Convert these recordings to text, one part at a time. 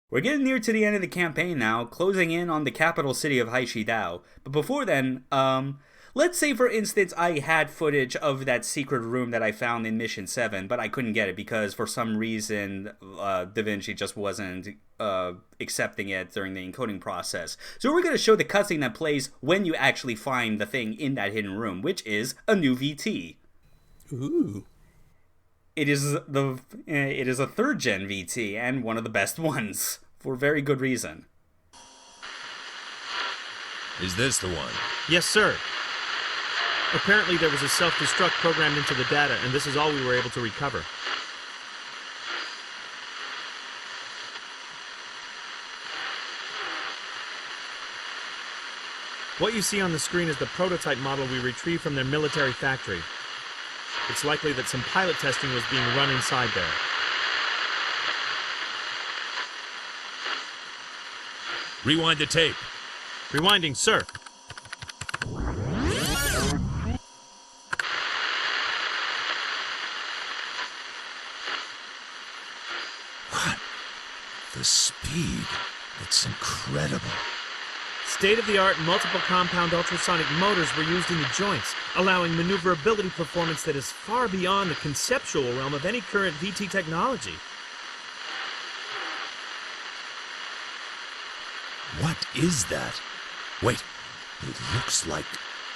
We're getting near to the end of the campaign now, closing in on the capital city of Haishidao. But before then, let's say for instance I had footage of that secret room that I found in Mission 7, but I couldn't get it because for some reason Da Vinci just wasn't accepting it during the encoding process. So we're going to show the cutscene that plays when you actually find the thing in that hidden room, which is a new VT. Ooh. It is a 3rd gen VT and one of the best ones for very good reason. Is this the one? Yes, sir. Apparently there was a self-destruct programmed into the data, and this is all we were able to recover. What you see on the screen is the prototype model we retrieved from their military factory. It's likely that some pilot testing was being run inside there. Rewind the tape. Rewinding, sir. What? The speed. It's incredible. State-of-the-art multiple compound ultrasonic motors were used in the joints, allowing maneuverability performance that is far beyond the conceptual realm of any current VT technology. What is that? Wait, it looks like...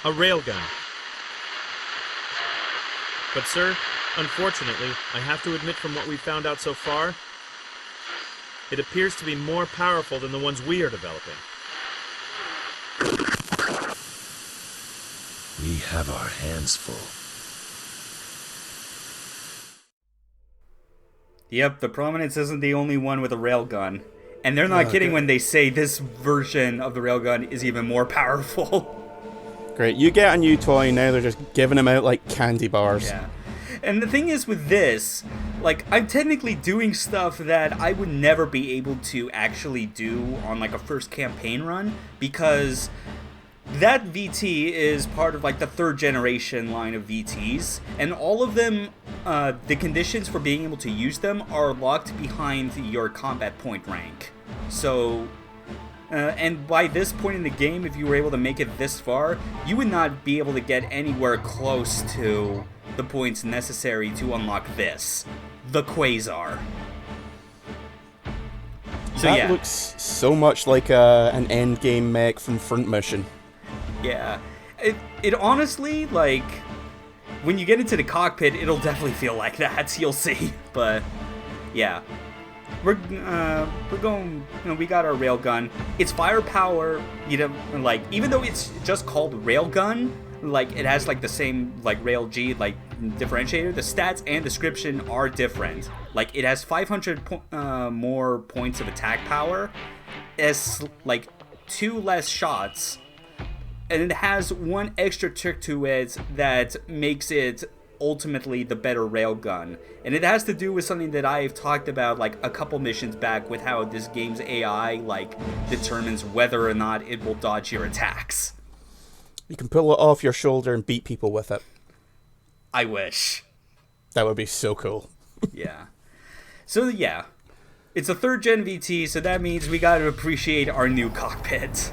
A railgun. But sir, unfortunately, I have to admit from what we've found out so far, it appears to be more powerful than the ones we are developing. We have our hands full. Yep, the Prominence isn't the only one with a railgun. And they're not kidding when they say this version of the railgun is even more powerful. Great. You get a new toy, now they're just giving them out like candy bars. Yeah. And the thing is with this, like, I'm technically doing stuff that I would never be able to actually do on, like, a first campaign run, because that VT is part of, like, the 3rd generation line of VTs, and all of them, the conditions for being able to use them are locked behind your combat point rank. So, and by this point in the game, if you were able to make it this far, you would not be able to get anywhere close to the points necessary to unlock this, the Quasar. So that yeah. looks so much like an endgame mech from Front Mission. Yeah. It honestly, like, when you get into the cockpit, it'll definitely feel like that, you'll see. But, yeah. We're going, we got our railgun. Its firepower, like, even though it's just called railgun, like, it has, like, the same, like, rail G, like, differentiator, the stats and description are different. Like, it has 500 more points of attack power, as, like, 2 less shots, and it has one extra trick to it that makes it ultimately the better railgun. And it has to do with something that I've talked about, like, a couple missions back, with how this game's AI, like, determines whether or not it will dodge your attacks. You can pull it off your shoulder and beat people with it. I wish. That would be so cool. Yeah. So, yeah. It's a 3rd gen VT, so that means we gotta appreciate our new cockpit.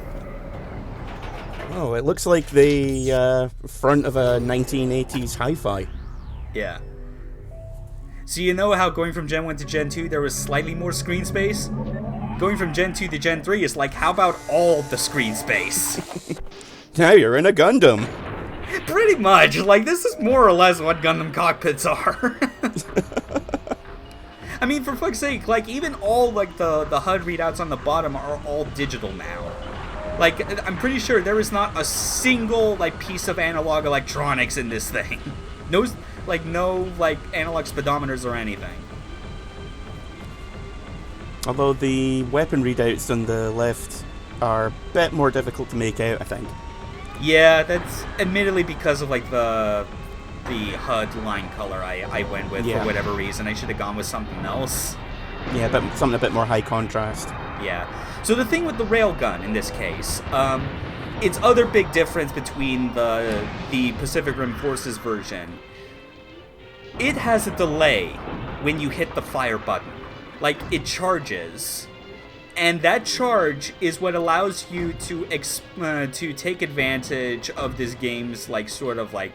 Oh, it looks like the front of a 1980s hi-fi. Yeah. So you know how going from Gen 1 to Gen 2 there was slightly more screen space? Going from Gen 2 to Gen 3 is like, how about all the screen space? Now you're in a Gundam. Pretty much. Like, this is more or less what Gundam cockpits are. I mean, for fuck's sake, like, even all, like, the HUD readouts on the bottom are all digital now. Like, I'm pretty sure there is not a single, like, piece of analog electronics in this thing. No analog speedometers or anything. Although the weapon readouts on the left are a bit more difficult to make out, I think. Yeah, that's admittedly because of, like, the HUD line color I went with for whatever reason. I should have gone with something else. Yeah, but something a bit more high contrast. Yeah. So the thing with the railgun in this case, its other big difference between the Pacific Rim Forces version, it has a delay when you hit the fire button. Like, it charges, And that charge is what allows you to take advantage of this game's, like, sort of, like,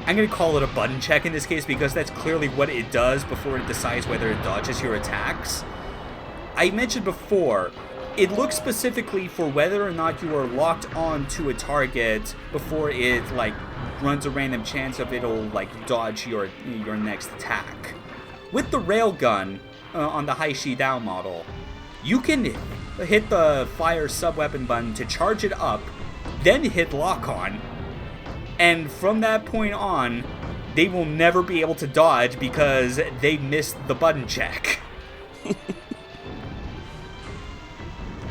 I'm going to call it a button check in this case, because that's clearly what it does before it decides whether it dodges your attacks. I mentioned before, it looks specifically for whether or not you are locked on to a target before it, like, runs a random chance of it'll, like, dodge your next attack. With the railgun on the Haishi Dao model, you can hit the fire sub-weapon button to charge it up, then hit lock-on, and from that point on, they will never be able to dodge because they missed the button check.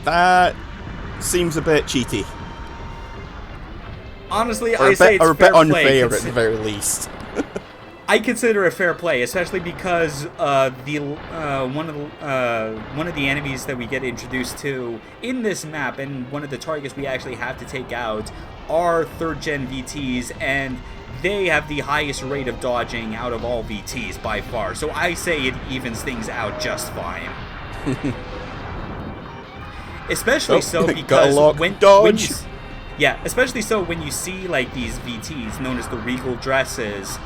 That seems a bit cheaty. Honestly, I say it's or a bit fair unfair play. at the very least. I consider it fair play, especially because one of the enemies that we get introduced to in this map, and one of the targets we actually have to take out, are 3rd gen VTs, and they have the highest rate of dodging out of all VTs by far. So I say it evens things out just fine. Especially so because especially so when you see, like, these VTs known as the Regal Dresses.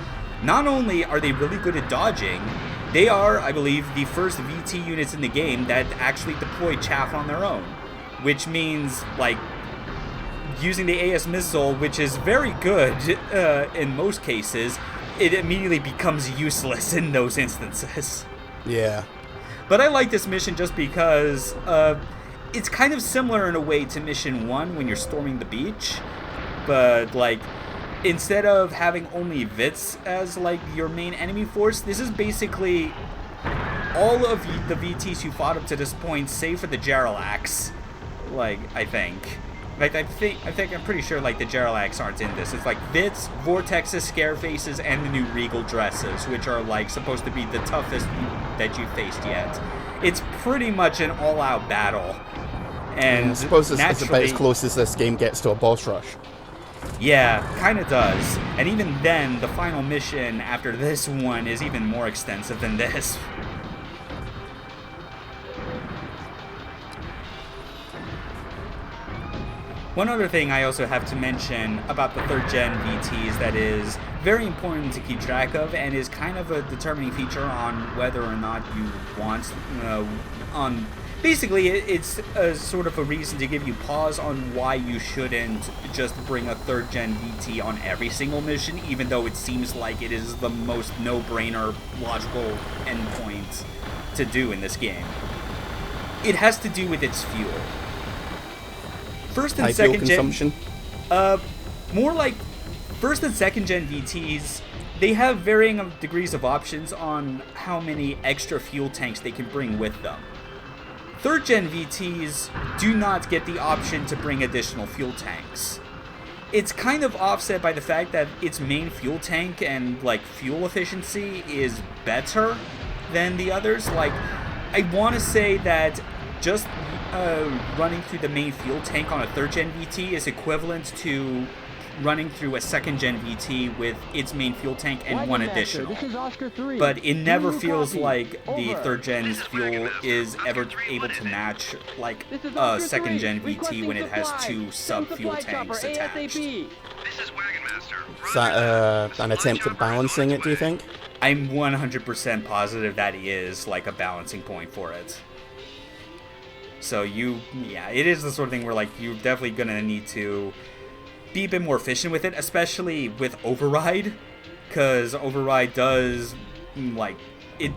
Not only are they really good at dodging, they are, I believe, the first VT units in the game that actually deploy chaff on their own. Which means, like, using the AS missile, which is very good in most cases, it immediately becomes useless in those instances. Yeah. But I like this mission just because it's kind of similar in a way to Mission 1 when you're storming the beach. But, like, instead of having only Vits as, like, your main enemy force, this is basically all of the VTs you fought up to this point, save for the Jaralaccs. Like, I think. Like, I'm pretty sure, like, the Jaralaccs aren't in this. It's like Vits, Vortexes, Scarefaces, and the new Regal Dresses, which are, like, supposed to be the toughest that you've faced yet. It's pretty much an all-out battle. And I suppose it's about as close as this game gets to a boss rush. Yeah, kind of does. And even then, the final mission after this one is even more extensive than this. One other thing I also have to mention about the 3rd gen VTs that is very important to keep track of, and is kind of a determining feature on whether or not you want basically, it's a sort of a reason to give you pause on why you shouldn't just bring a 3rd gen VT on every single mission, even though it seems like it is the most no-brainer logical endpoint to do in this game. It has to do with its fuel. First and second gen, more like 1st and 2nd gen VTs, they have varying degrees of options on how many extra fuel tanks they can bring with them. 3rd gen VTs do not get the option to bring additional fuel tanks. It's kind of offset by the fact that its main fuel tank and, like, fuel efficiency is better than the others. Like, I want to say that just running through the main fuel tank on a 3rd gen VT is equivalent to running through a 2nd gen VT with its main fuel tank and one additional. But it never feels like the 3rd gen's fuel is ever able to match, like, a 2nd gen VT when it has 2 sub-fuel tanks attached. Is that an attempt at balancing it, do you think? I'm 100% positive that is, like, a balancing point for it. So it is the sort of thing where, like, you're definitely gonna need to be a bit more efficient with it, especially with Override, because Override does, like, it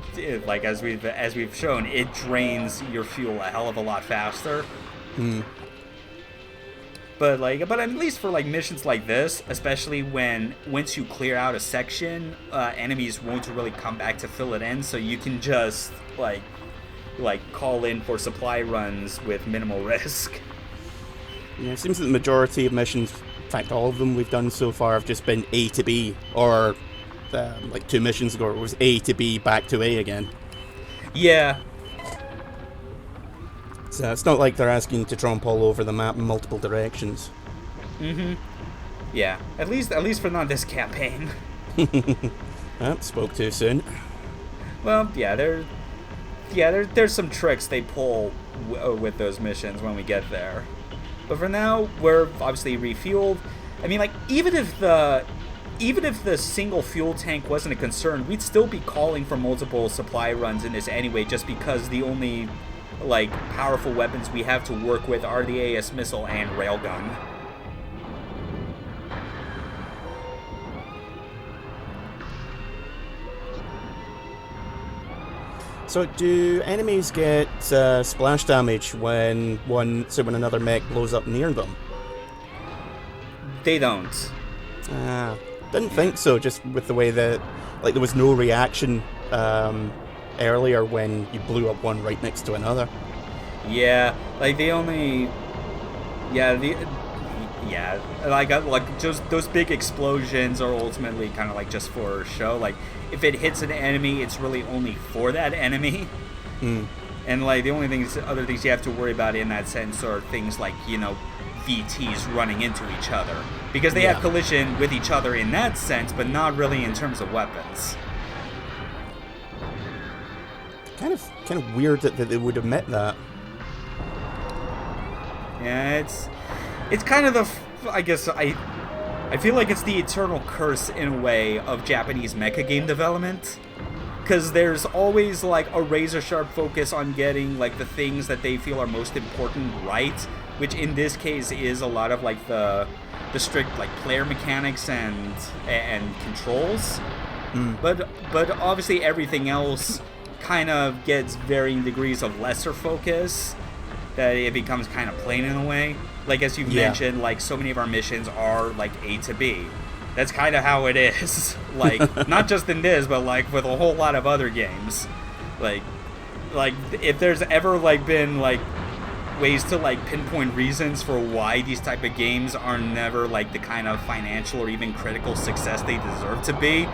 like, as we've shown, it drains your fuel a hell of a lot faster. But at least for, like, missions like this, especially once you clear out a section, enemies won't really come back to fill it in, so you can just like call in for supply runs with minimal risk. Yeah, it seems that the majority of missions, in fact all of them we've done so far, have just been A to B, or like 2 missions ago it was A to B back to A again. Yeah. So it's not like they're asking to tromp all over the map in multiple directions. Yeah, at least for not this campaign. Spoke too soon. Well, yeah, there's some tricks they pull with those missions when we get there. But for now, we're obviously refueled. I mean, like, even if the single fuel tank wasn't a concern, we'd still be calling for multiple supply runs in this anyway, just because the only, like, powerful weapons we have to work with are the AS missile and railgun. So, do enemies get splash damage when another mech blows up near them? They don't. Didn't think so. Just with the way that, like, there was no reaction earlier when you blew up one right next to another. Yeah, like they only. Like just those big explosions are ultimately kind of like just for show. Like, if it hits an enemy, it's really only for that enemy. And like the only other things you have to worry about in that sense are things like, you know, VTs running into each other, because they have collision with each other in that sense, but not really in terms of weapons. Kind of weird that they would admit that. Yeah, it's kind of I guess I feel like it's the eternal curse in a way of Japanese mecha game development, because there's always like a razor sharp focus on getting like the things that they feel are most important right, which in this case is a lot of like the strict like player mechanics and controls. But obviously everything else kind of gets varying degrees of lesser focus, that it becomes kind of plain in a way. Like, as you've mentioned, like, so many of our missions are, like, A to B. That's kind of how it is. Like, not just in this, but, like, with a whole lot of other games. Like, if there's ever, like, been, like, ways to, like, pinpoint reasons for why these type of games are never, like, the kind of financial or even critical success they deserve to be,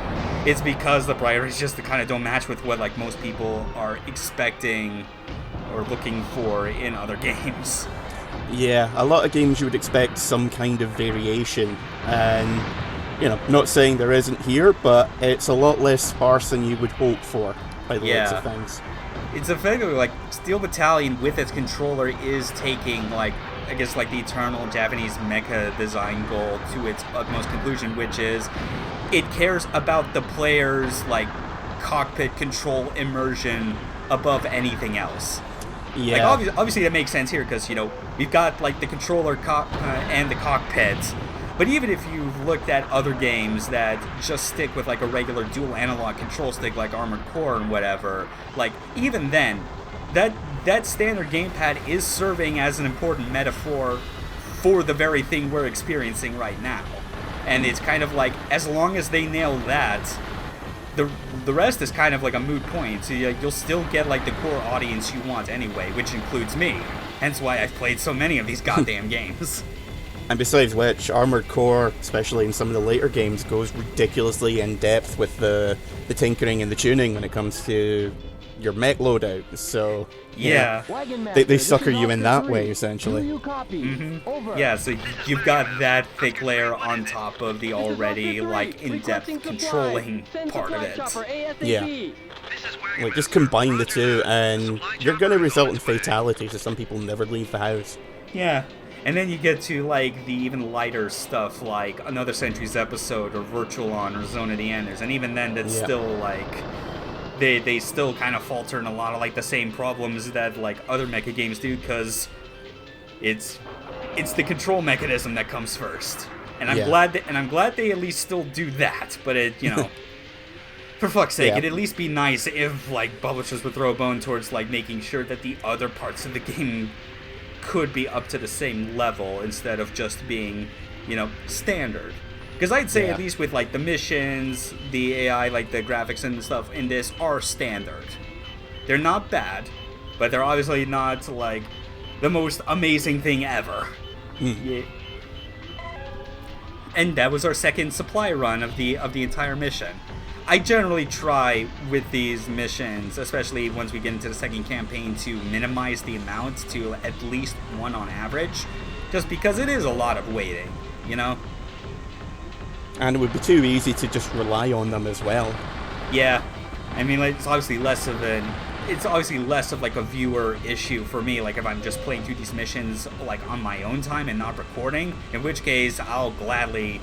it's because the priorities just kind of don't match with what, like, most people are expecting or looking for in other games. Yeah, a lot of games you would expect some kind of variation, and, you know, not saying there isn't here, but it's a lot less sparse than you would hope for by the looks of things. It's effectively like Steel Battalion with its controller is taking, like, I guess, like the eternal Japanese mecha design goal to its utmost conclusion, which is it cares about the player's, like, cockpit control immersion above anything else. Yeah. Like, obviously that makes sense here because, you know, we've got, like, the controller and the cockpit. But even if you've looked at other games that just stick with, like, a regular dual analog control stick like Armored Core and whatever, like, even then, that standard gamepad is serving as an important metaphor for the very thing we're experiencing right now. And it's kind of like, as long as they nail that, the rest is kind of like a moot point. So you'll still get, like, the core audience you want anyway, which includes me. Hence why I've played so many of these goddamn games. And besides which, Armored Core, especially in some of the later games, goes ridiculously in depth with the tinkering and the tuning when it comes to your mech loadout. So yeah, they sucker you in that way, essentially. Yeah, so you've got that thick layer on top of the already, like, in-depth controlling part of it. Yeah. Like, just combine the two and you're gonna result in fatalities as some people never leave the house. Yeah. And then you get to, like, the even lighter stuff like Another Century's Episode or Virtualon or Zone of the Enders, and even then that's still, like, they still kind of falter in a lot of, like, the same problems that, like, other mecha games do, because it's the control mechanism that comes first. And I'm glad they at least still do that, but it, you know, for fuck's sake, it'd at least be nice if, like, publishers would throw a bone towards, like, making sure that the other parts of the game could be up to the same level instead of just being, you know, standard. Because I'd say at least with, like, the missions, the AI, like, the graphics and stuff in this are standard. They're not bad, but they're obviously not, like, the most amazing thing ever. Yeah. And that was our second supply run of the entire mission. I generally try with these missions, especially once we get into the second campaign, to minimize the amount to at least one on average, just because it is a lot of waiting, you know? And it would be too easy to just rely on them as well. Yeah. I mean, like, it's obviously less of an it's obviously less of like a viewer issue for me, like if I'm just playing through these missions like on my own time and not recording, in which case I'll gladly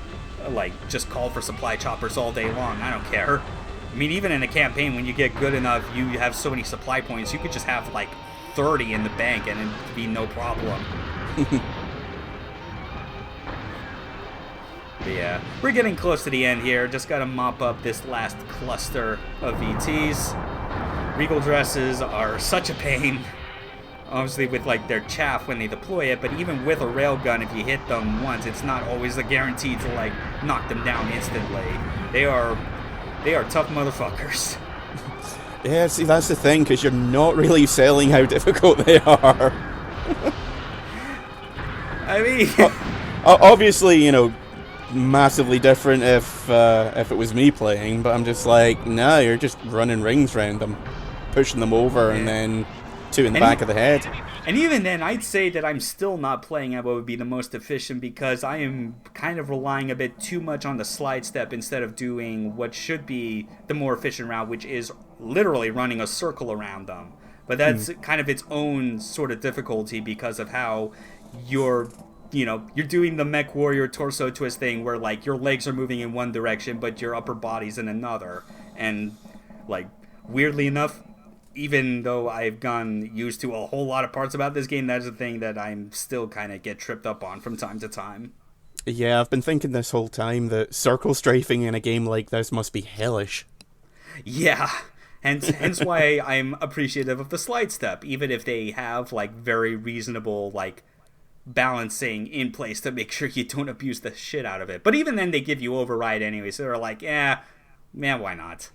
like just call for supply choppers all day long. I don't care. I mean, even in a campaign, when you get good enough, you have so many supply points, you could just have like 30 in the bank and it'd be no problem. But yeah, we're getting close to the end here. Just gotta mop up this last cluster of VTs. Regal dresses are such a pain, obviously with like their chaff when they deploy it, but even with a railgun, if you hit them once, it's not always a guarantee to like knock them down instantly. They are tough motherfuckers. Yeah, see, that's the thing, because you're not really selling how difficult they are. I mean... obviously, massively different if it was me playing, but I'm just like, nah, you're just running rings around them, pushing them over, and then 2 in the back of the head. And even then, I'd say that I'm still not playing at what would be the most efficient, because I am kind of relying a bit too much on the slide step instead of doing what should be the more efficient route, which is literally running a circle around them. But that's kind of its own sort of difficulty because of how you're doing the mech warrior torso twist thing where like your legs are moving in one direction but your upper body's in another. And like weirdly enough, even though I've gotten used to a whole lot of parts about this game, that's a thing that I'm still kind of get tripped up on from time to time. Yeah, I've been thinking this whole time that circle strafing in a game like this must be hellish. Yeah, hence why I'm appreciative of the slide step, even if they have like very reasonable like balancing in place to make sure you don't abuse the shit out of it. But even then they give you override anyway, so they're like, man, why not?